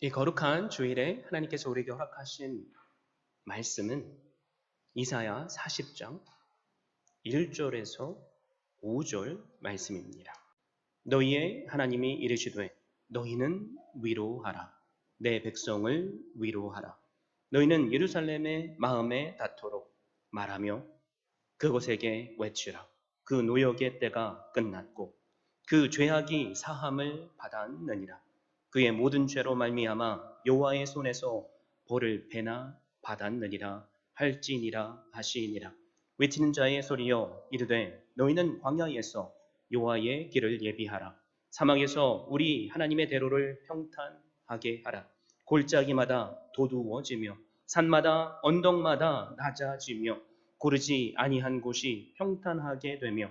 이 거룩한 주일에 하나님께서 우리에게 허락하신 말씀은 이사야 40장 1절에서 5절 말씀입니다. 너희의 하나님이 이르시되 너희는 위로하라. 내 백성을 위로하라. 너희는 예루살렘의 마음에 닿도록 말하며 그곳에게 외치라. 그 노역의 때가 끝났고 그 죄악이 사함을 받았느니라. 그의 모든 죄로 말미암아 여호와의 손에서 벌을 배나 받았느니라 할지니라 하시니라. 외치는 자의 소리여 이르되 너희는 광야에서 여호와의 길을 예비하라. 사막에서 우리 하나님의 대로를 평탄하게 하라. 골짜기마다 도두어지며 산마다 언덕마다 낮아지며 고르지 아니한 곳이 평탄하게 되며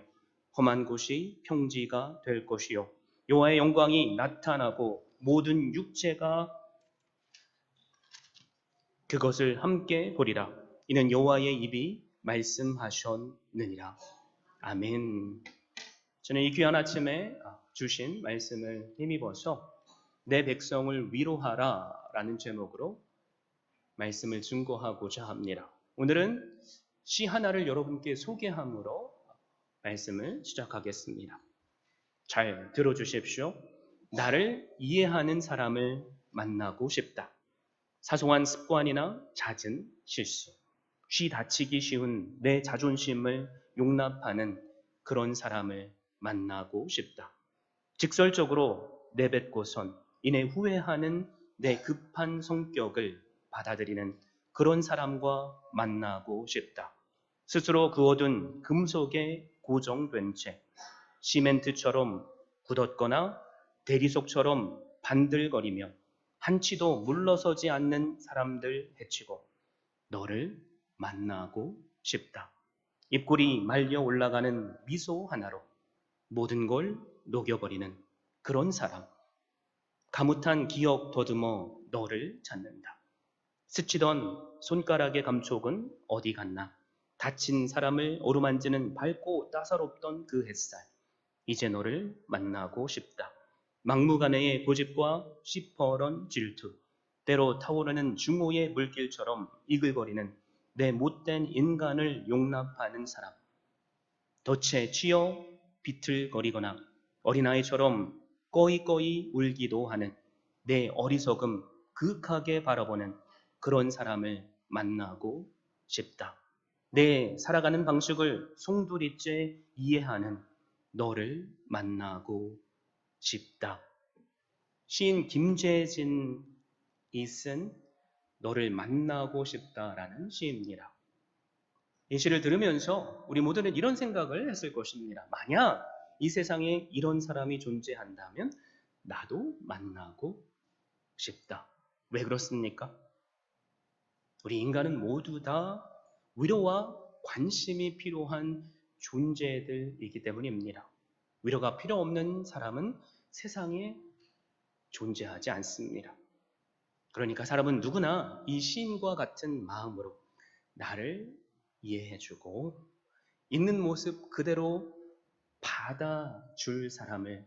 험한 곳이 평지가 될 것이요 여호와의 영광이 나타나고 모든 육체가 그것을 함께 보리라. 이는 여호와의 입이 말씀하셨느니라. 아멘. 저는 이 귀한 아침에 주신 말씀을 힘입어서 내 백성을 위로하라 라는 제목으로 말씀을 증거하고자 합니다. 오늘은 시 하나를 여러분께 소개함으로 말씀을 시작하겠습니다. 잘 들어주십시오. 나를 이해하는 사람을 만나고 싶다. 사소한 습관이나 잦은 실수, 쉬 다치기 쉬운 내 자존심을 용납하는 그런 사람을 만나고 싶다. 직설적으로 내뱉고선 이내 후회하는 내 급한 성격을 받아들이는 그런 사람과 만나고 싶다. 스스로 그어둔 금속에 고정된 채 시멘트처럼 굳었거나 대리석처럼 반들거리며 한치도 물러서지 않는 사람들 해치고 너를 만나고 싶다. 입꼬리 말려 올라가는 미소 하나로 모든 걸 녹여버리는 그런 사람. 가뭇한 기억 더듬어 너를 찾는다. 스치던 손가락의 감촉은 어디 갔나? 다친 사람을 어루만지는 밝고 따사롭던 그 햇살. 이제 너를 만나고 싶다. 막무가내의 고집과 시퍼런 질투, 때로 타오르는 중호의 물길처럼 이글거리는 내 못된 인간을 용납하는 사람. 덫에 쥐어 비틀거리거나 어린아이처럼 꺼이꺼이 울기도 하는 내 어리석음 그윽하게 바라보는 그런 사람을 만나고 싶다. 내 살아가는 방식을 송두리째 이해하는 너를 만나고 싶다. 시인 김재진이 쓴 너를 만나고 싶다라는 시입니다. 이 시를 들으면서 우리 모두는 이런 생각을 했을 것입니다. 만약 이 세상에 이런 사람이 존재한다면 나도 만나고 싶다. 왜 그렇습니까? 우리 인간은 모두 다 위로와 관심이 필요한 존재들이기 때문입니다. 위로가 필요 없는 사람은 세상에 존재하지 않습니다. 그러니까 사람은 누구나 이 시인과 같은 마음으로 나를 이해해주고 있는 모습 그대로 받아줄 사람을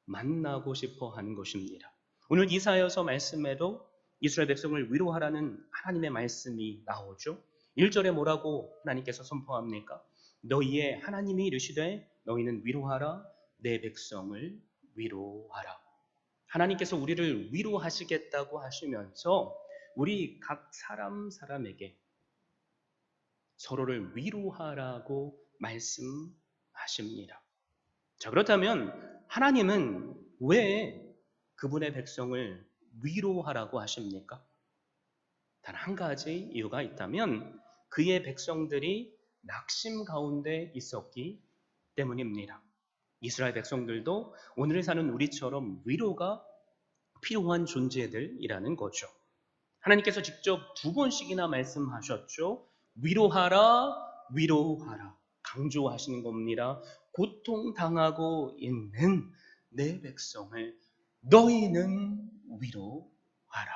만나고 싶어 하는 것입니다. 오늘 이사야서 말씀에도 이스라엘 백성을 위로하라는 하나님의 말씀이 나오죠. 1절에 뭐라고 하나님께서 선포합니까? 너희의 하나님이 이르시되 너희는 위로하라. 내 백성을 위로하라. 하나님께서 우리를 위로하시겠다고 하시면서 우리 각 사람에게 서로를 위로하라고 말씀하십니다. 자, 그렇다면 하나님은 왜 그분의 백성을 위로하라고 하십니까? 단 한 가지 이유가 있다면 그의 백성들이 낙심 가운데 있었기 때문입니다. 이스라엘 백성들도 오늘 사는 우리처럼 위로가 필요한 존재들이라는 거죠. 하나님께서 직접 두 번씩이나 말씀하셨죠. 위로하라, 위로하라. 강조하시는 겁니다. 고통당하고 있는 내 백성을 너희는 위로하라.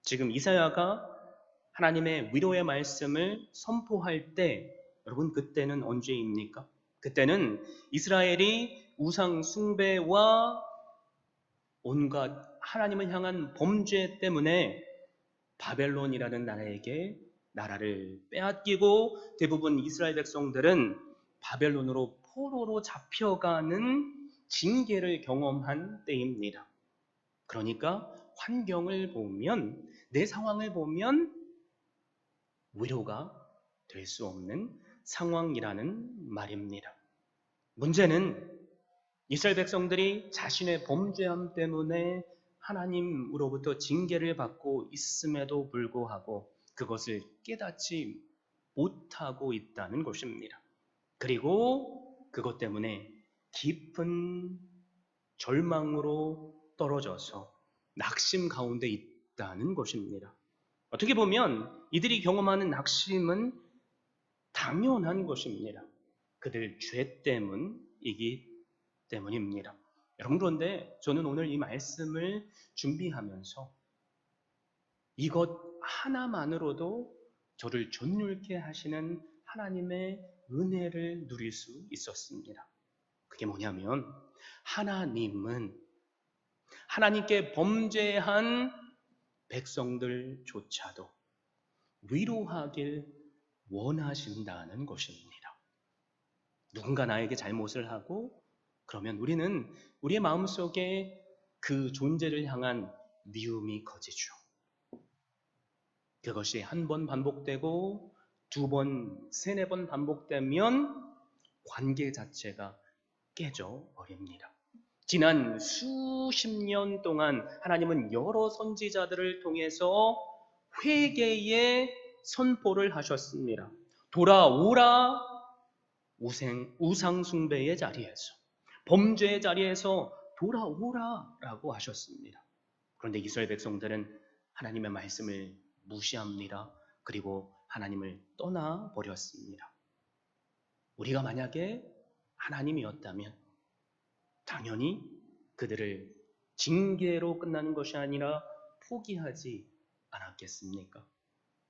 지금 이사야가 하나님의 위로의 말씀을 선포할 때 여러분 그때는 언제입니까? 그때는 이스라엘이 우상 숭배와 온갖 하나님을 향한 범죄 때문에 바벨론이라는 나라를 빼앗기고 대부분 이스라엘 백성들은 바벨론으로 포로로 잡혀가는 징계를 경험한 때입니다. 그러니까 환경을 보면, 내 상황을 보면 위로가 될 수 없는 상황이라는 말입니다. 문제는 이스라엘 백성들이 자신의 범죄함 때문에 하나님으로부터 징계를 받고 있음에도 불구하고 그것을 깨닫지 못하고 있다는 것입니다. 그리고 그것 때문에 깊은 절망으로 떨어져서 낙심 가운데 있다는 것입니다. 어떻게 보면 이들이 경험하는 낙심은 당연한 것입니다. 그들 죄 때문이기 때문입니다. 여러분, 그런데 저는 오늘 이 말씀을 준비하면서 이것 하나만으로도 저를 존귀케 하시는 하나님의 은혜를 누릴 수 있었습니다. 그게 뭐냐면, 하나님은 하나님께 범죄한 백성들조차도 위로하길 원하신다는 것입니다. 누군가 나에게 잘못을 하고 그러면 우리는 우리의 마음속에 그 존재를 향한 미움이 커지죠. 그것이 한 번 반복되고 두 번, 세네 번 반복되면 관계 자체가 깨져 버립니다. 지난 수십 년 동안 하나님은 여러 선지자들을 통해서 회개의 선포를 하셨습니다. 돌아오라, 우상 숭배의 자리에서, 범죄의 자리에서 돌아오라라고 하셨습니다. 그런데 이스라엘 백성들은 하나님의 말씀을 무시합니다. 그리고 하나님을 떠나버렸습니다. 우리가 만약에 하나님이었다면 당연히 그들을 징계로 끝나는 것이 아니라 포기하지 않았겠습니까?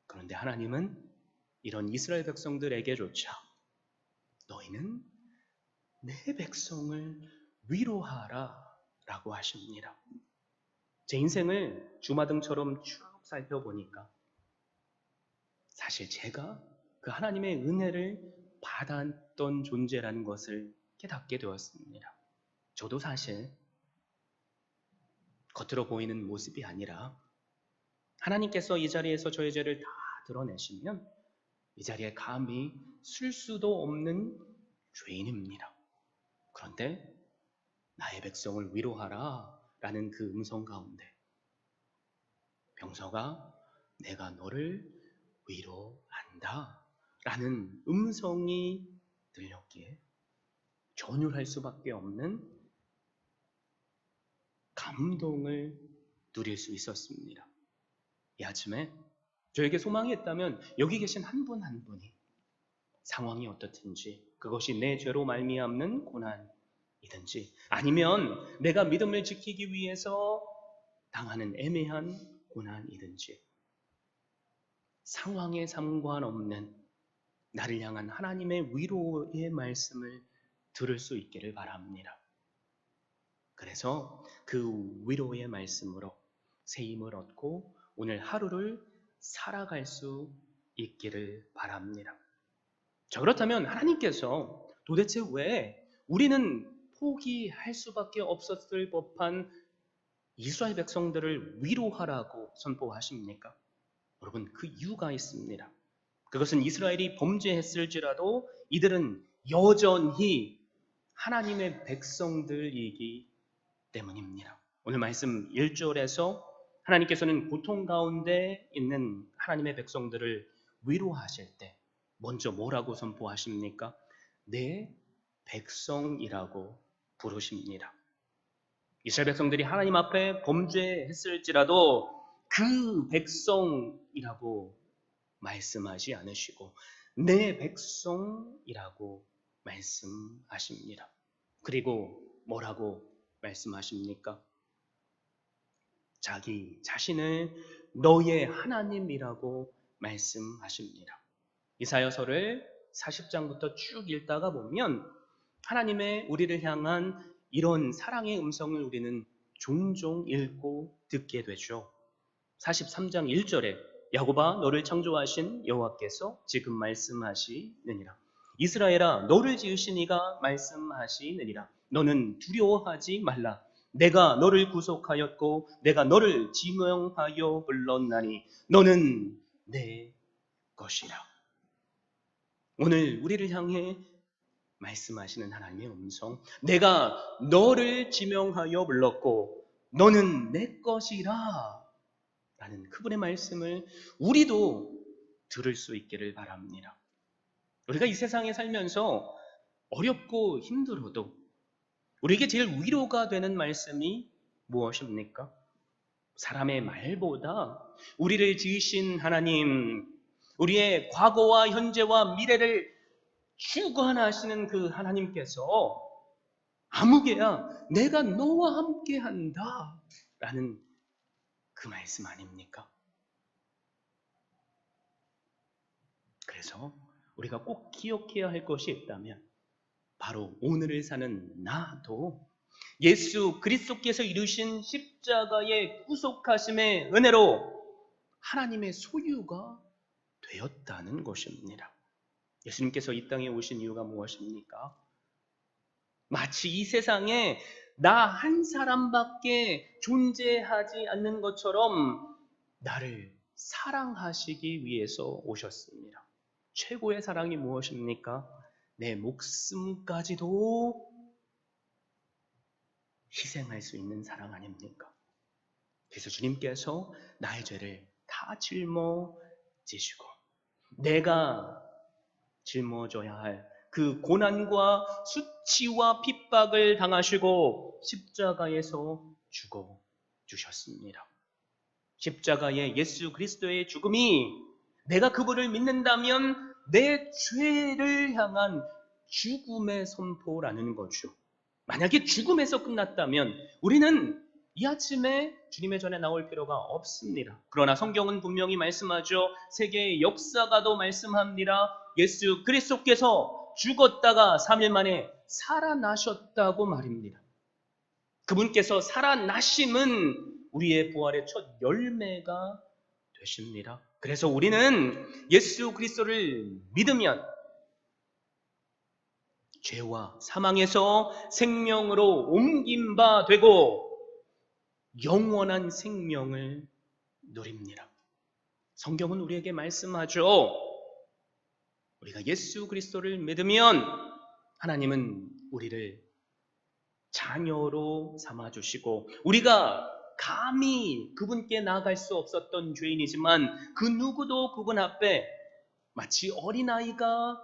그런데 하나님은 이런 이스라엘 백성들에게조차 너희는 내 백성을 위로하라 라고 하십니다. 제 인생을 주마등처럼 쭉 살펴보니까 사실 제가 그 하나님의 은혜를 받았던 존재라는 것을 깨닫게 되었습니다. 저도 사실 겉으로 보이는 모습이 아니라 하나님께서 이 자리에서 저의 죄를 다 드러내시면 이 자리에 감히 쓸 수도 없는 죄인입니다. 그런데 나의 백성을 위로하라 라는 그 음성 가운데 병서가 내가 너를 위로한다 라는 음성이 들렸기에 전율할 수밖에 없는 감동을 누릴 수 있었습니다. 이 아침에 저에게 소망이 있다면 여기 계신 한 분 한 분이 상황이 어떻든지 그것이 내 죄로 말미암는 고난이든지 아니면 내가 믿음을 지키기 위해서 당하는 애매한 고난이든지 상황에 상관없는 나를 향한 하나님의 위로의 말씀을 들을 수 있기를 바랍니다. 그래서 그 위로의 말씀으로 새 힘을 얻고 오늘 하루를 살아갈 수 있기를 바랍니다. 자, 그렇다면 하나님께서 도대체 왜 우리는 포기할 수밖에 없었을 법한 이스라엘 백성들을 위로하라고 선포하십니까? 여러분, 그 이유가 있습니다. 그것은 이스라엘이 범죄했을지라도 이들은 여전히 하나님의 백성들이기 때문입니다. 오늘 말씀 1절에서 하나님께서는 고통 가운데 있는 하나님의 백성들을 위로하실 때 먼저 뭐라고 선포하십니까? 내 백성이라고 부르십니다. 이스라엘 백성들이 하나님 앞에 범죄했을지라도 그 백성이라고 말씀하지 않으시고 내 백성이라고 말씀하십니다. 그리고 뭐라고 말씀하십니까? 자기 자신을 너의 하나님이라고 말씀하십니다. 이사야서를 40장부터 쭉 읽다가 보면 하나님의 우리를 향한 이런 사랑의 음성을 우리는 종종 읽고 듣게 되죠. 43장 1절에 야곱아 너를 창조하신 여호와께서 지금 말씀하시느니라. 이스라엘아 너를 지으신 이가 말씀하시느니라. 너는 두려워하지 말라. 내가 너를 구속하였고 내가 너를 지명하여 불렀나니 너는 내 것이라. 오늘 우리를 향해 말씀하시는 하나님의 음성, 내가 너를 지명하여 불렀고 너는 내 것이라 라는 그분의 말씀을 우리도 들을 수 있기를 바랍니다. 우리가 이 세상에 살면서 어렵고 힘들어도 우리에게 제일 위로가 되는 말씀이 무엇입니까? 사람의 말보다 우리를 지으신 하나님, 우리의 과거와 현재와 미래를 주관하시는 그 하나님께서 아무개야 내가 너와 함께 한다 라는 그 말씀 아닙니까? 그래서 우리가 꼭 기억해야 할 것이 있다면 바로 오늘을 사는 나도 예수 그리스도께서 이루신 십자가의 구속하심의 은혜로 하나님의 소유가 되었다는 것입니다. 예수님께서 이 땅에 오신 이유가 무엇입니까? 마치 이 세상에 나 한 사람밖에 존재하지 않는 것처럼 나를 사랑하시기 위해서 오셨습니다. 최고의 사랑이 무엇입니까? 내 목숨까지도 희생할 수 있는 사랑 아닙니까? 그래서 주님께서 나의 죄를 다 짊어지시고 내가 짊어져야 할 그 고난과 수치와 핍박을 당하시고 십자가에서 죽어 주셨습니다. 십자가의 예수 그리스도의 죽음이 내가 그분을 믿는다면 내 죄를 향한 죽음의 선포라는 거죠. 만약에 죽음에서 끝났다면 우리는 이 아침에 주님의 전에 나올 필요가 없습니다. 그러나 성경은 분명히 말씀하죠. 세계의 역사가도 말씀합니다. 예수 그리스도께서 죽었다가 3일 만에 살아나셨다고 말입니다. 그분께서 살아나심은 우리의 부활의 첫 열매가 되십니다. 그래서 우리는 예수 그리스도를 믿으면 죄와 사망에서 생명으로 옮긴 바 되고 영원한 생명을 누립니다. 성경은 우리에게 말씀하죠. 우리가 예수 그리스도를 믿으면 하나님은 우리를 자녀로 삼아주시고 우리가 감히 그분께 나아갈 수 없었던 죄인이지만 그 누구도 그분 앞에 마치 어린아이가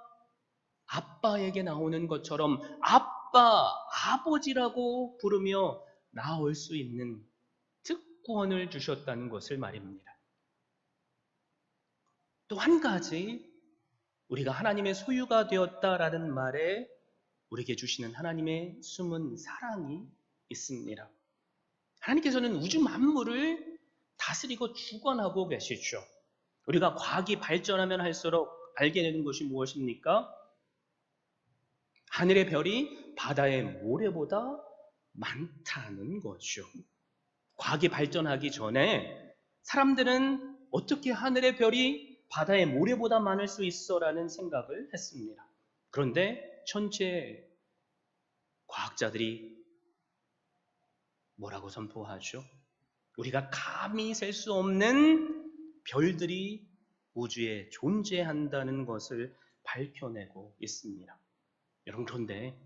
아빠에게 나오는 것처럼 아빠, 아버지라고 부르며 나올 수 있는 특권을 주셨다는 것을 말입니다. 또 한 가지 우리가 하나님의 소유가 되었다라는 말에 우리에게 주시는 하나님의 숨은 사랑이 있습니다. 하나님께서는 우주 만물을 다스리고 주관하고 계시죠. 우리가 과학이 발전하면 할수록 알게 되는 것이 무엇입니까? 하늘의 별이 바다의 모래보다 많다는 거죠. 과학이 발전하기 전에 사람들은 어떻게 하늘의 별이 바다의 모래보다 많을 수 있어라는 생각을 했습니다. 그런데 천체 과학자들이 뭐라고 선포하죠? 우리가 감히 셀 수 없는 별들이 우주에 존재한다는 것을 밝혀내고 있습니다. 여러분, 그런데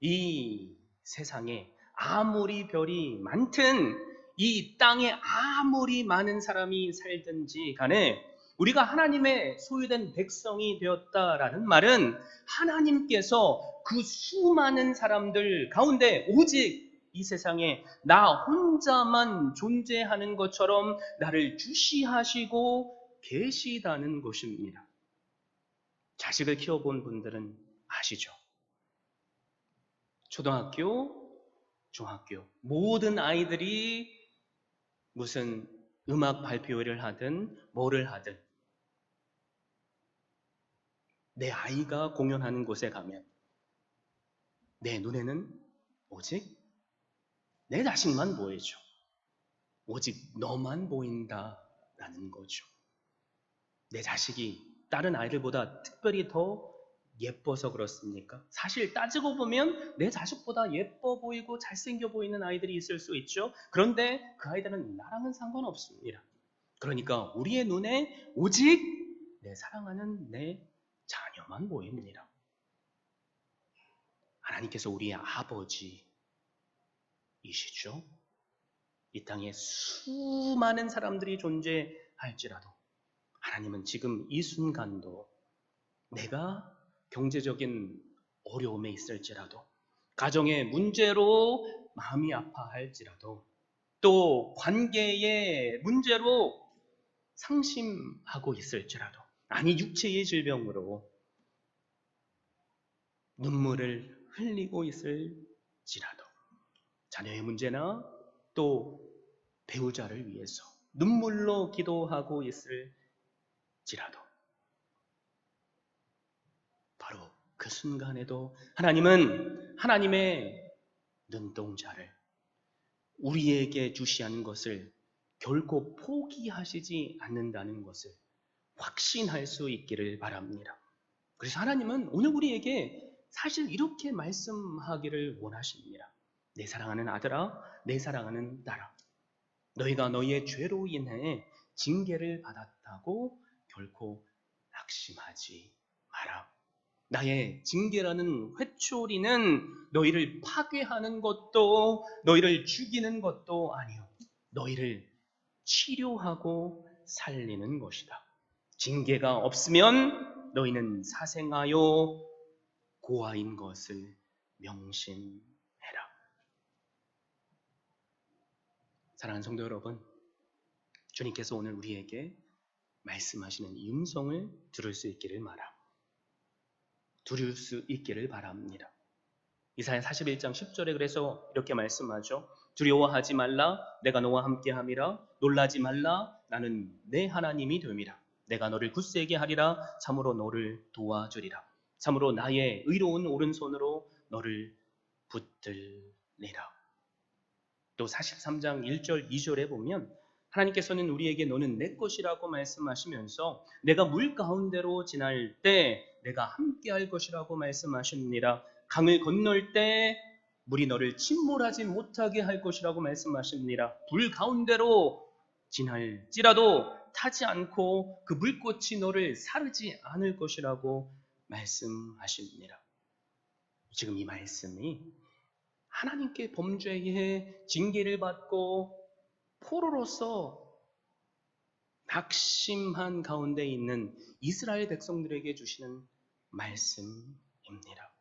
이 세상에 아무리 별이 많든 이 땅에 아무리 많은 사람이 살든지 간에 우리가 하나님의 소유된 백성이 되었다라는 말은 하나님께서 그 수많은 사람들 가운데 오직 이 세상에 나 혼자만 존재하는 것처럼 나를 주시하시고 계시다는 것입니다. 자식을 키워본 분들은 아시죠? 초등학교, 중학교 모든 아이들이 무슨 음악 발표회를 하든 뭐를 하든 내 아이가 공연하는 곳에 가면 내 눈에는 오직 내 자식만 보이죠. 오직 너만 보인다라는 거죠. 내 자식이 다른 아이들보다 특별히 더 예뻐서 그렇습니까? 사실 따지고 보면 내 자식보다 예뻐 보이고 잘생겨 보이는 아이들이 있을 수 있죠. 그런데 그 아이들은 나랑은 상관없습니다. 그러니까 우리의 눈에 오직 내 사랑하는 내 자녀만 보입니다. 하나님께서 우리의 아버지이시죠. 이 땅에 수많은 사람들이 존재할지라도 하나님은 지금 이 순간도 내가 경제적인 어려움에 있을지라도 가정의 문제로 마음이 아파할지라도 또 관계의 문제로 상심하고 있을지라도 아니 육체의 질병으로 눈물을 흘리고 있을지라도 자녀의 문제나 또 배우자를 위해서 눈물로 기도하고 있을지라도 바로 그 순간에도 하나님은 하나님의 눈동자를 우리에게 주시하는 것을 결코 포기하시지 않는다는 것을 확신할 수 있기를 바랍니다. 그래서 하나님은 오늘 우리에게 사실 이렇게 말씀하기를 원하십니다. 내 사랑하는 아들아, 내 사랑하는 딸아, 너희가 너희의 죄로 인해 징계를 받았다고 결코 낙심하지 마라. 나의 징계라는 회초리는 너희를 파괴하는 것도 너희를 죽이는 것도 아니요, 너희를 치료하고 살리는 것이다. 징계가 없으면 너희는 사생하여 고아인 것을 명심해라. 사랑하는 성도 여러분, 주님께서 오늘 우리에게 말씀하시는 이 음성을 들을 수 있기를 바랍니다. 이사야 41장 10절에 그래서 이렇게 말씀하죠. 두려워하지 말라, 내가 너와 함께함이라. 놀라지 말라, 나는 내 하나님이 됨이라. 내가 너를 굳세게 하리라. 참으로 너를 도와주리라. 참으로 나의 의로운 오른손으로 너를 붙들리라. 또 43장 1절 2절에 보면 하나님께서는 우리에게 너는 내 것이라고 말씀하시면서 내가 물 가운데로 지날 때 내가 함께할 것이라고 말씀하십니다. 강을 건널 때 물이 너를 침몰하지 못하게 할 것이라고 말씀하십니다. 불 가운데로 지날지라도 타지 않고 그 불꽃이 너를 사르지 않을 것이라고 말씀하십니다. 지금 이 말씀이 하나님께 범죄에 징계를 받고 포로로서 낙심한 가운데 있는 이스라엘 백성들에게 주시는 말씀입니다.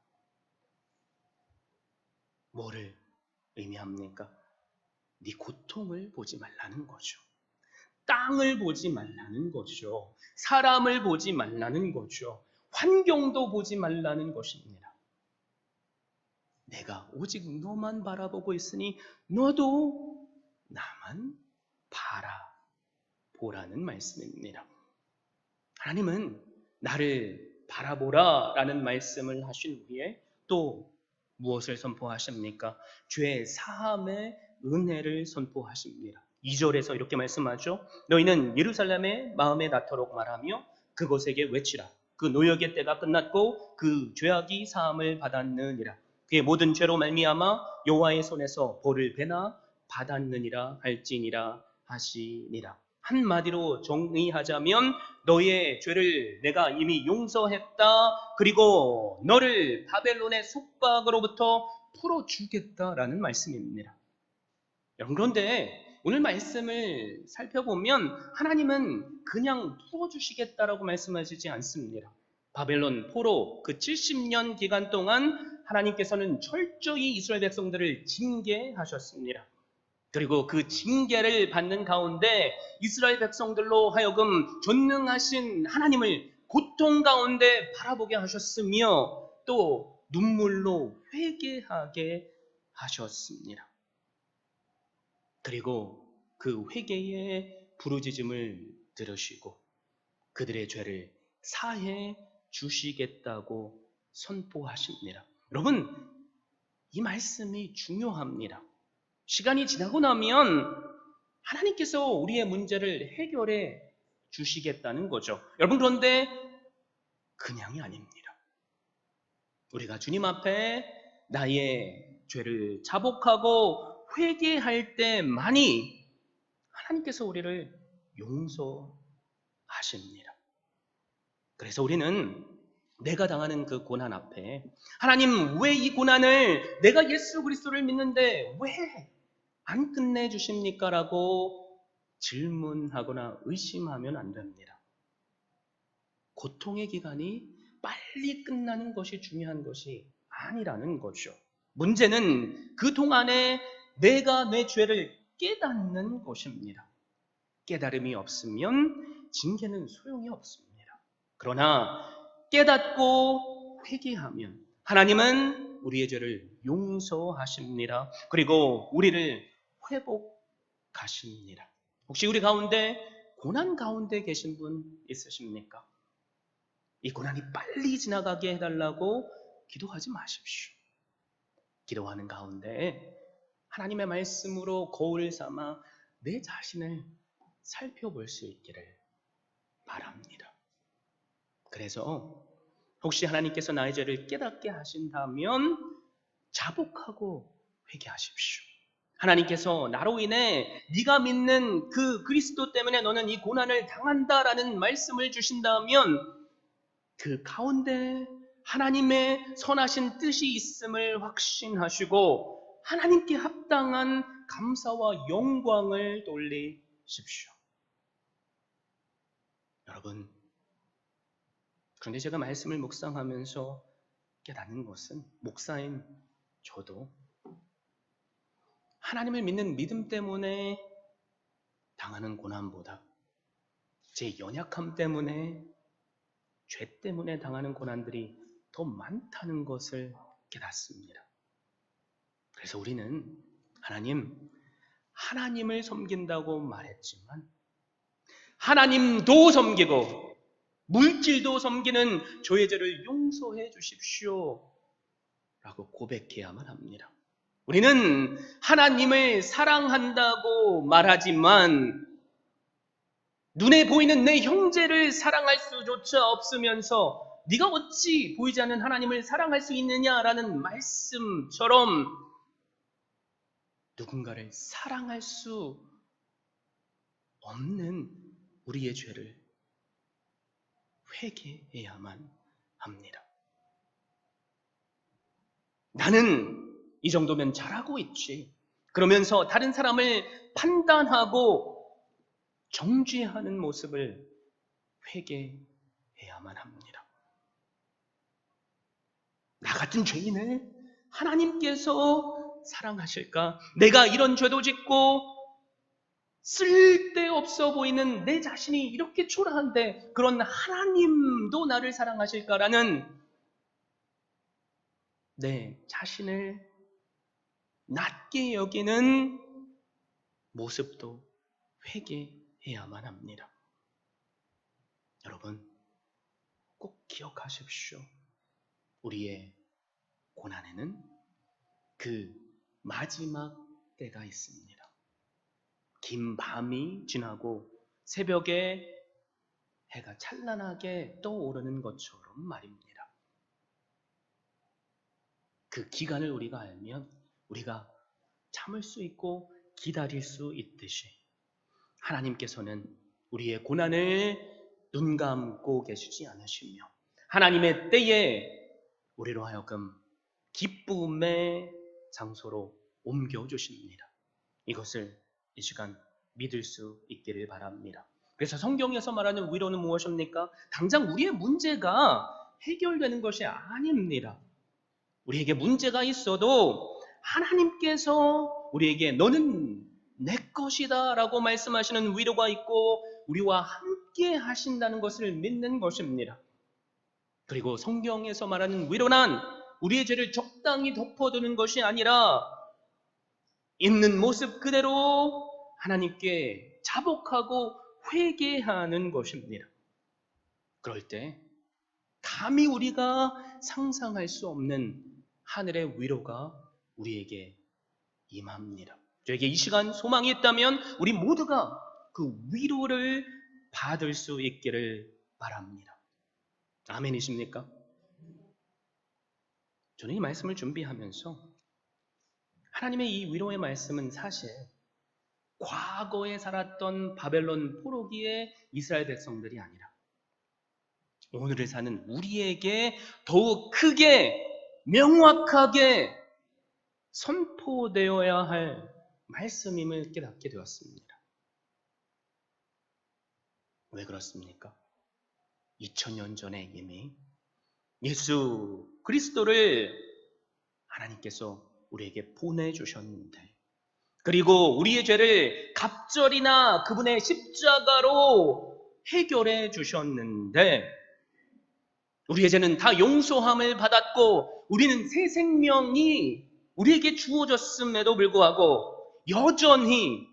뭐를 의미합니까? 네 고통을 보지 말라는 거죠. 땅을 보지 말라는 거죠. 사람을 보지 말라는 거죠. 환경도 보지 말라는 것입니다. 내가 오직 너만 바라보고 있으니 너도 나만 바라보라는 말씀입니다. 하나님은 나를 바라보라라는 말씀을 하신 후에 또 무엇을 선포하십니까? 죄 사함의 은혜를 선포하십니다. 2절에서 이렇게 말씀하죠. 너희는 예루살렘에 마음에 나도록 말하며 그곳에게 외치라. 그 노역의 때가 끝났고 그 죄악이 사함을 받았느니라. 그의 모든 죄로 말미암아 여호와의 손에서 벌을 배나 받았느니라 할지니라 하시니라. 한마디로 정의하자면 너의 죄를 내가 이미 용서했다. 그리고 너를 바벨론의 속박으로부터 풀어주겠다라는 말씀입니다. 여러분, 그런데 오늘 말씀을 살펴보면 하나님은 그냥 풀어주시겠다라고 말씀하시지 않습니다. 바벨론 포로 그 70년 기간 동안 하나님께서는 철저히 이스라엘 백성들을 징계하셨습니다. 그리고 그 징계를 받는 가운데 이스라엘 백성들로 하여금 전능하신 하나님을 고통 가운데 바라보게 하셨으며 또 눈물로 회개하게 하셨습니다. 그리고 그 회개의 부르짖음을 들으시고 그들의 죄를 사해 주시겠다고 선포하십니다. 여러분, 이 말씀이 중요합니다. 시간이 지나고 나면 하나님께서 우리의 문제를 해결해 주시겠다는 거죠. 여러분, 그런데 그냥이 아닙니다. 우리가 주님 앞에 나의 죄를 자복하고 회개할 때만이 하나님께서 우리를 용서하십니다. 그래서 우리는 내가 당하는 그 고난 앞에 하나님, 왜 이 고난을, 내가 예수 그리스도를 믿는데 왜 안 끝내주십니까? 라고 질문하거나 의심하면 안 됩니다. 고통의 기간이 빨리 끝나는 것이 중요한 것이 아니라는 거죠. 문제는 그 동안에 내가 내 죄를 깨닫는 것입니다. 깨달음이 없으면 징계는 소용이 없습니다. 그러나 깨닫고 회개하면 하나님은 우리의 죄를 용서하십니다. 그리고 우리를 회복하십니다. 혹시 우리 가운데 고난 가운데 계신 분 있으십니까? 이 고난이 빨리 지나가게 해달라고 기도하지 마십시오. 기도하는 가운데 하나님의 말씀으로 거울 삼아 내 자신을 살펴볼 수 있기를 바랍니다. 그래서 혹시 하나님께서 나의 죄를 깨닫게 하신다면 자복하고 회개하십시오. 하나님께서 나로 인해 네가 믿는 그 그리스도 때문에 너는 이 고난을 당한다라는 말씀을 주신다면 그 가운데 하나님의 선하신 뜻이 있음을 확신하시고 하나님께 합당한 감사와 영광을 돌리십시오. 여러분, 그런데 제가 말씀을 묵상하면서 깨닫는 것은, 목사인 저도 하나님을 믿는 믿음 때문에 당하는 고난보다 제 연약함 때문에, 죄 때문에 당하는 고난들이 더 많다는 것을 깨닫습니다. 그래서 우리는 하나님을 섬긴다고 말했지만 하나님도 섬기고 물질도 섬기는 저의 죄를 용서해 주십시오 라고 고백해야만 합니다. 우리는 하나님을 사랑한다고 말하지만 눈에 보이는 내 형제를 사랑할 수조차 없으면서 네가 어찌 보이지 않는 하나님을 사랑할 수 있느냐라는 말씀처럼 누군가를 사랑할 수 없는 우리의 죄를 회개해야만 합니다. 나는 이 정도면 잘하고 있지. 그러면서 다른 사람을 판단하고 정죄하는 모습을 회개해야만 합니다. 나 같은 죄인을 하나님께서 사랑하실까? 내가 이런 죄도 짓고 쓸데없어 보이는 내 자신이 이렇게 초라한데 그런 하나님도 나를 사랑하실까라는 내 자신을 낮게 여기는 모습도 회개해야만 합니다. 여러분, 꼭 기억하십시오. 우리의 고난에는 그 마지막 때가 있습니다. 긴 밤이 지나고 새벽에 해가 찬란하게 떠오르는 것처럼 말입니다. 그 기간을 우리가 알면 우리가 참을 수 있고 기다릴 수 있듯이 하나님께서는 우리의 고난을 눈 감고 계시지 않으시며 하나님의 때에 우리로 하여금 기쁨의 장소로 옮겨주십니다. 이것을 이 시간 믿을 수 있기를 바랍니다. 그래서 성경에서 말하는 위로는 무엇입니까? 당장 우리의 문제가 해결되는 것이 아닙니다. 우리에게 문제가 있어도 하나님께서 우리에게 너는 내 것이다 라고 말씀하시는 위로가 있고 우리와 함께 하신다는 것을 믿는 것입니다. 그리고 성경에서 말하는 위로는 우리의 죄를 적당히 덮어두는 것이 아니라 있는 모습 그대로 하나님께 자복하고 회개하는 것입니다. 그럴 때 감히 우리가 상상할 수 없는 하늘의 위로가 우리에게 임합니다. 저에게 이 시간 소망이 있다면 우리 모두가 그 위로를 받을 수 있기를 바랍니다. 아멘이십니까? 저는 이 말씀을 준비하면서 하나님의 이 위로의 말씀은 사실 과거에 살았던 바벨론 포로기의 이스라엘 백성들이 아니라 오늘을 사는 우리에게 더욱 크게 명확하게 선포되어야 할 말씀임을 깨닫게 되었습니다. 왜 그렇습니까? 2000년 전에 이미 예수 그리스도를 하나님께서 우리에게 보내주셨는데, 그리고 우리의 죄를 갑절이나 그분의 십자가로 해결해 주셨는데, 우리의 죄는 다 용서함을 받았고 우리는 새 생명이 우리에게 주어졌음에도 불구하고 여전히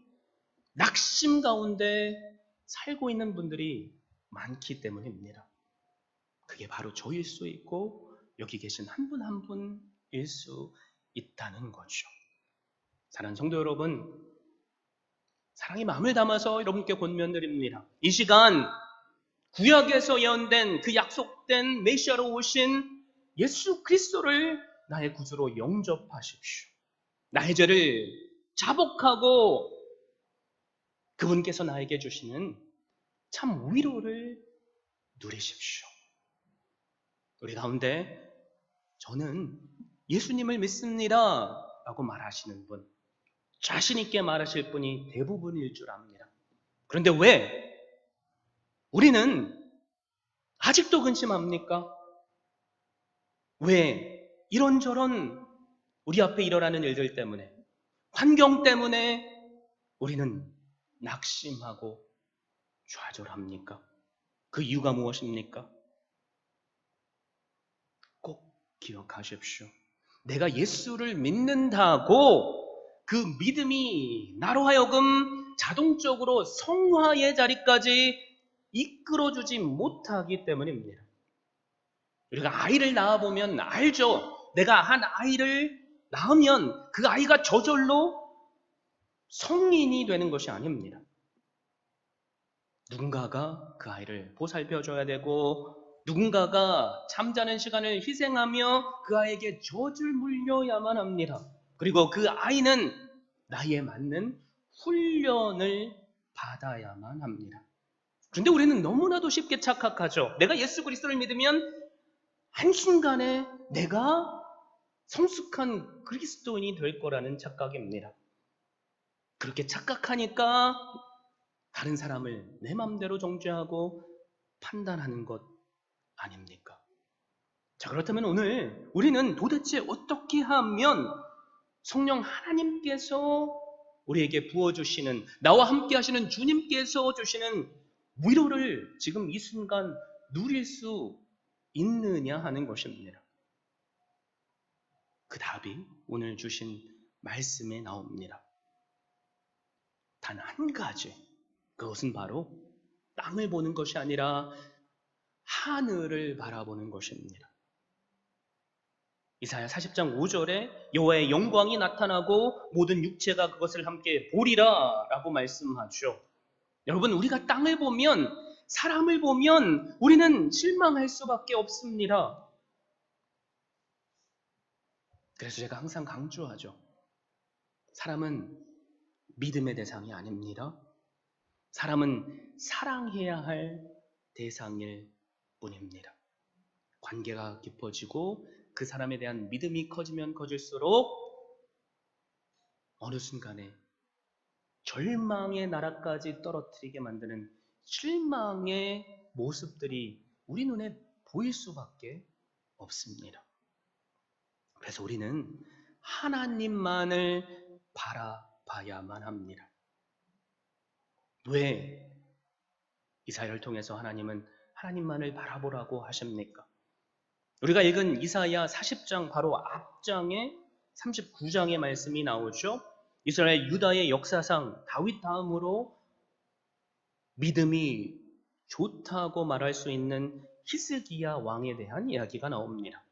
낙심 가운데 살고 있는 분들이 많기 때문입니다. 그게 바로 저일 수 있고 여기 계신 한 분 한 분일 수 있다는 거죠. 사랑하는 성도 여러분, 사랑의 마음을 담아서 여러분께 권면드립니다. 이 시간 구약에서 예언된 그 약속된 메시아로 오신 예수 그리스도를 나의 구주로 영접하십시오. 나의 죄를 자복하고 그분께서 나에게 주시는 참 위로를 누리십시오. 우리 가운데 저는 예수님을 믿습니다 라고 말하시는 분, 자신 있게 말하실 분이 대부분일 줄 압니다. 그런데 왜 우리는 아직도 근심합니까? 왜 이런저런 우리 앞에 일어나는 일들 때문에, 환경 때문에 우리는 낙심하고 좌절합니까? 그 이유가 무엇입니까? 꼭 기억하십시오. 내가 예수를 믿는다고 그 믿음이 나로 하여금 자동적으로 성화의 자리까지 이끌어주지 못하기 때문입니다. 우리가 아이를 낳아보면 알죠. 내가 한 아이를 낳으면 그 아이가 저절로 성인이 되는 것이 아닙니다. 누군가가 그 아이를 보살펴줘야 되고, 누군가가 잠자는 시간을 희생하며 그 아이에게 젖을 물려야만 합니다. 그리고 그 아이는 나이에 맞는 훈련을 받아야만 합니다. 그런데 우리는 너무나도 쉽게 착각하죠. 내가 예수 그리스도를 믿으면 한순간에 내가 성숙한 그리스도인이 될 거라는 착각입니다. 그렇게 착각하니까 다른 사람을 내 맘대로 정죄하고 판단하는 것 아닙니까? 자, 그렇다면 오늘 우리는 도대체 어떻게 하면 성령 하나님께서 우리에게 부어주시는, 나와 함께 하시는 주님께서 주시는 위로를 지금 이 순간 누릴 수 있느냐 하는 것입니다. 그 답이 오늘 주신 말씀에 나옵니다. 단 한 가지, 그것은 바로 땅을 보는 것이 아니라 하늘을 바라보는 것입니다. 이사야 40장 5절에 여호와의 영광이 나타나고 모든 육체가 그것을 함께 보리라 라고 말씀하죠. 여러분, 우리가 땅을 보면, 사람을 보면 우리는 실망할 수밖에 없습니다. 그래서 제가 항상 강조하죠. 사람은 믿음의 대상이 아닙니다. 사람은 사랑해야 할 대상일 뿐입니다. 관계가 깊어지고 그 사람에 대한 믿음이 커지면 커질수록 어느 순간에 절망의 나라까지 떨어뜨리게 만드는 실망의 모습들이 우리 눈에 보일 수밖에 없습니다. 그래서 우리는 하나님만을 바라봐야만 합니다. 왜 이사야를 통해서 하나님은 하나님만을 바라보라고 하십니까? 우리가 읽은 이사야 40장 바로 앞장에 39장의 말씀이 나오죠. 이스라엘 유다의 역사상 다윗 다음으로 믿음이 좋다고 말할 수 있는 히스기야 왕에 대한 이야기가 나옵니다.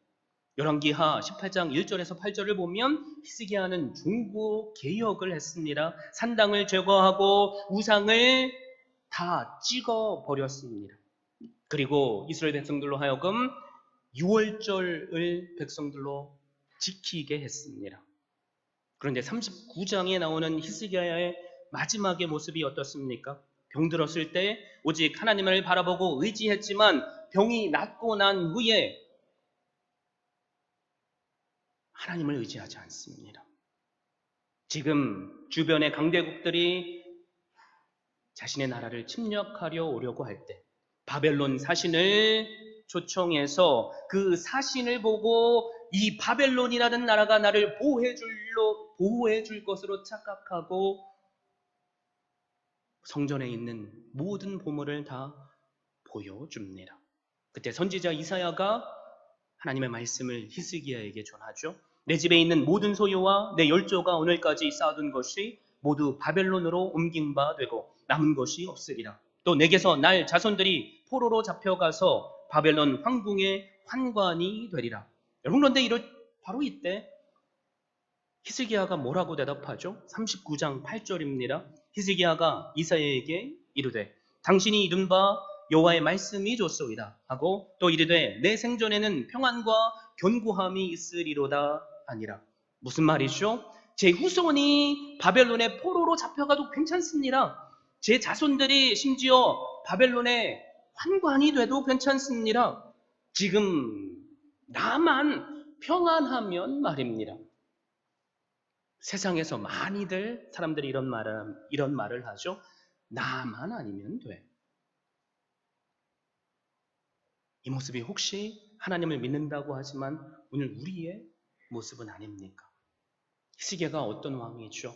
열왕기하 18장 1절에서 8절을 보면 히스기야는 종교 개혁을 했습니다. 산당을 제거하고 우상을 다 찍어 버렸습니다. 그리고 이스라엘 백성들로 하여금 유월절을 백성들로 지키게 했습니다. 그런데 39장에 나오는 히스기야의 마지막의 모습이 어떻습니까? 병들었을 때 오직 하나님을 바라보고 의지했지만 병이 낫고 난 후에 하나님을 의지하지 않습니다. 지금 주변의 강대국들이 자신의 나라를 침략하려 오려고 할 때 바벨론 사신을 초청해서 그 사신을 보고 이 바벨론이라는 나라가 나를 보호해 줄 것으로 착각하고 성전에 있는 모든 보물을 다 보여줍니다. 그때 선지자 이사야가 하나님의 말씀을 히스기야에게 전하죠. 내 집에 있는 모든 소유와 내 열조가 오늘까지 쌓아둔 것이 모두 바벨론으로 옮긴 바 되고 남은 것이 없으리라. 또 내게서 날 자손들이 포로로 잡혀가서 바벨론 황궁의 환관이 되리라. 여러분, 그런데 바로 이때 히스기야가 뭐라고 대답하죠? 39장 8절입니다. 히스기야가 이사야에게 이르되 당신이 이룬 바 여호와의 말씀이 좋소이다 하고 또 이르되 내 생전에는 평안과 견고함이 있으리로다 아니라. 무슨 말이죠? 제 후손이 바벨론의 포로로 잡혀가도 괜찮습니다. 제 자손들이 심지어 바벨론의 환관이 돼도 괜찮습니다. 지금 나만 평안하면 말입니다. 세상에서 많이들 사람들이 이런 말을 하죠. 나만 아니면 돼. 이 모습이 혹시 하나님을 믿는다고 하지만 오늘 우리의 모습은 아닙니까? 히스기야가 어떤 왕이죠?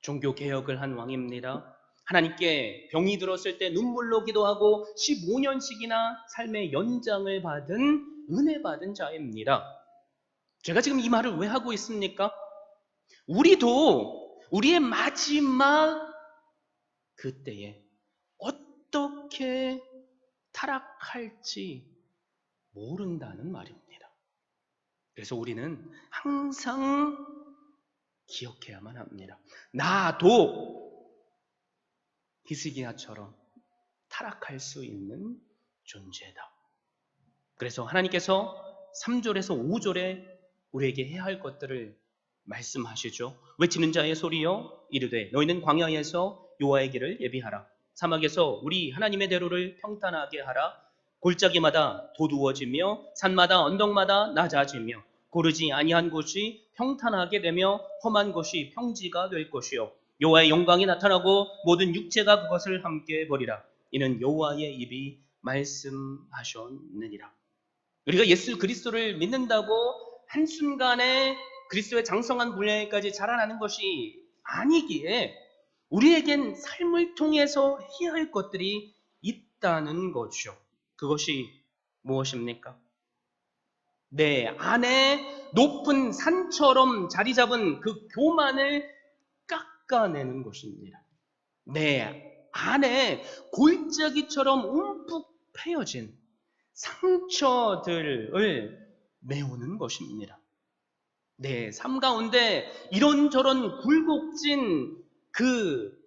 종교 개혁을 한 왕입니다. 하나님께 병이 들었을 때 눈물로 기도하고 15년씩이나 삶의 연장을 받은 은혜 받은 자입니다. 제가 지금 이 말을 왜 하고 있습니까? 우리도 우리의 마지막 그때에 어떻게 타락할지 모른다는 말입니다. 그래서 우리는 항상 기억해야만 합니다. 나도 히스기야처럼 타락할 수 있는 존재다. 그래서 하나님께서 3절에서 5절에 우리에게 해야 할 것들을 말씀하시죠. 외치는 자의 소리여 이르되 너희는 광야에서 여호와의 길을 예비하라. 사막에서 우리 하나님의 대로를 평탄하게 하라. 골짜기마다 도두어지며 산마다 언덕마다 낮아지며 고르지 아니한 곳이 평탄하게 되며 험한 곳이 평지가 될 것이요 여호와의 영광이 나타나고 모든 육체가 그것을 함께 보리라. 이는 여호와의 입이 말씀하셨느니라. 우리가 예수 그리스도를 믿는다고 한순간에 그리스도의 장성한 분량까지 자라나는 것이 아니기에 우리에겐 삶을 통해서 해야 할 것들이 있다는 거죠. 그것이 무엇입니까? 내 안에 높은 산처럼 자리 잡은 그 교만을 깎아내는 것입니다. 내 안에 골짜기처럼 움푹 패여진 상처들을 메우는 것입니다. 내 삶 가운데 이런저런 굴곡진 그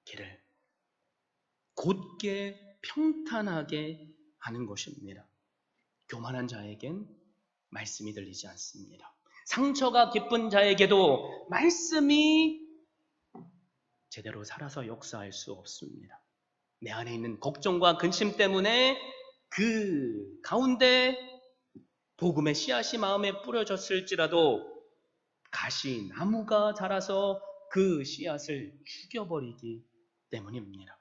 길을 곧게 평탄하게 하는 것입니다. 교만한 자에겐 말씀이 들리지 않습니다. 상처가 깊은 자에게도 말씀이 제대로 살아서 역사할 수 없습니다. 내 안에 있는 걱정과 근심 때문에 그 가운데 복음의 씨앗이 마음에 뿌려졌을지라도 가시나무가 자라서 그 씨앗을 죽여버리기 때문입니다.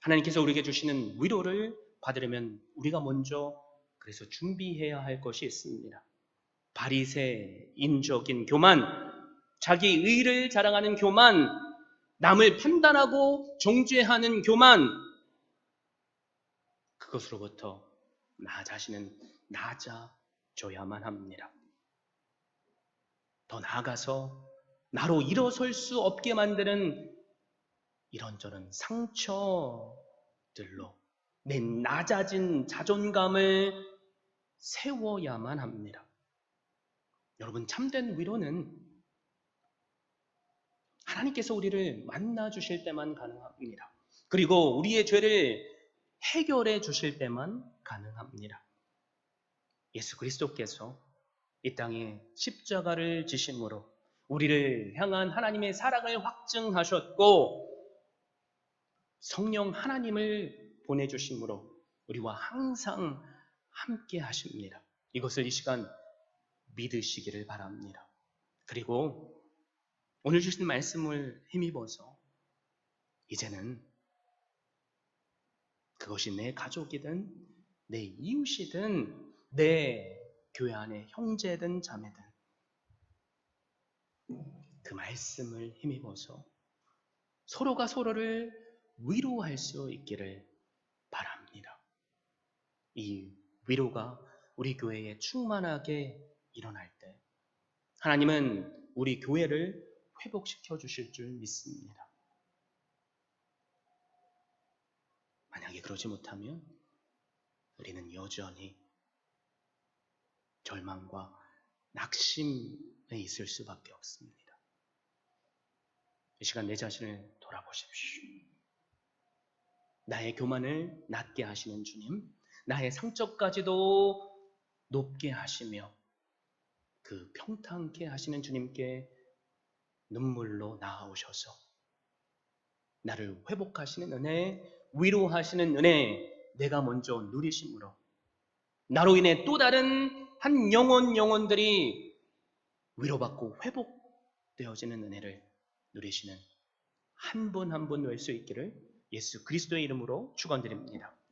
하나님께서 우리에게 주시는 위로를 받으려면 우리가 먼저 그래서 준비해야 할 것이 있습니다. 바리새인적인 교만, 자기 의를 자랑하는 교만, 남을 판단하고 정죄하는 교만, 그것으로부터 나 자신은 낮아져야만 합니다. 더 나아가서 나로 일어설 수 없게 만드는 이런저런 상처들로 내 낮아진 자존감을 세워야만 합니다. 여러분, 참된 위로는 하나님께서 우리를 만나 주실 때만 가능합니다. 그리고 우리의 죄를 해결해 주실 때만 가능합니다. 예수 그리스도께서 이 땅에 십자가를 지심으로 우리를 향한 하나님의 사랑을 확증하셨고, 성령 하나님을 보내주심으로 우리와 항상 함께 하십니다. 이것을 이 시간 믿으시기를 바랍니다. 그리고 오늘 주신 말씀을 힘입어서 이제는 그것이 내 가족이든 내 이웃이든 내 교회 안의 형제든 자매든 그 말씀을 힘입어서 서로가 서로를 위로할 수 있기를 바랍니다. 이 위로가 우리 교회에 충만하게 일어날 때 하나님은 우리 교회를 회복시켜 주실 줄 믿습니다. 만약에 그러지 못하면 우리는 여전히 절망과 낙심에 있을 수밖에 없습니다. 이 시간 내 자신을 돌아보십시오. 나의 교만을 낮게 하시는 주님, 나의 상처까지도 높게 하시며 그 평탄케 하시는 주님께 눈물로 나아오셔서 나를 회복하시는 은혜, 위로하시는 은혜, 내가 먼저 누리심으로 나로 인해 또 다른 한 영혼들이 위로받고 회복되어지는 은혜를 누리시는 한 분 한 분 될 수 있기를 예수 그리스도의 이름으로 축원드립니다.